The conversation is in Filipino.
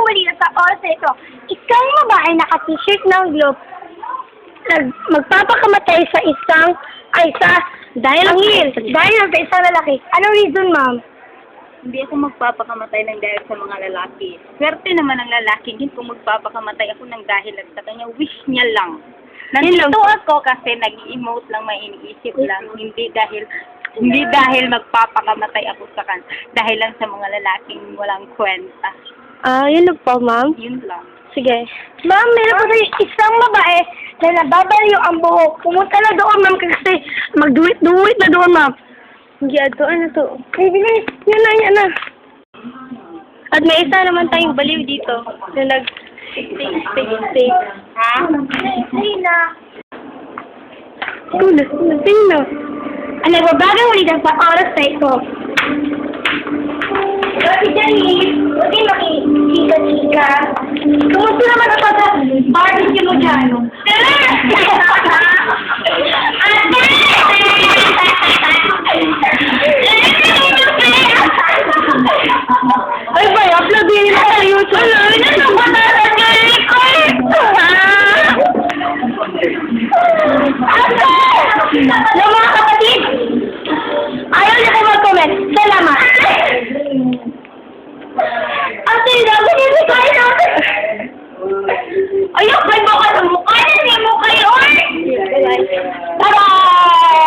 huli na sa oras na ito, isang babae naka-t-shirt ng Globe magpapakamatay sa dahil sa isang lalaki. Anong reason, ma'am? Hindi ako magpapakamatay ng dahil sa mga lalaki. Swerte naman ang lalaki din kung magpapakamatay ako ng dahil sa kanya. Wish niya lang. Nandito ako kasi nag-emote lang, may iniisip lang. Hindi dahil magpapakamatay ako sa kanya. Dahil lang sa mga lalaking walang kwenta. Yun lang po, ma'am. Yun lang. Sige. Ma'am, meron po tayo isang babae na nababaliw ang buhok. Pumunta na doon, ma'am, kasi magduwit na doon, ma'am. Ano to? Bibilis. Yan na. At may isa naman tayong baliw dito na nag-stay. Ha? Sino? Sino? Ang nagbabagang ulit sa oras na ito. Si Janice, hindi makikita-chika. Kumusta naman ako sa barbecue mo dyan? Ay ba, upload din nila sa YouTube.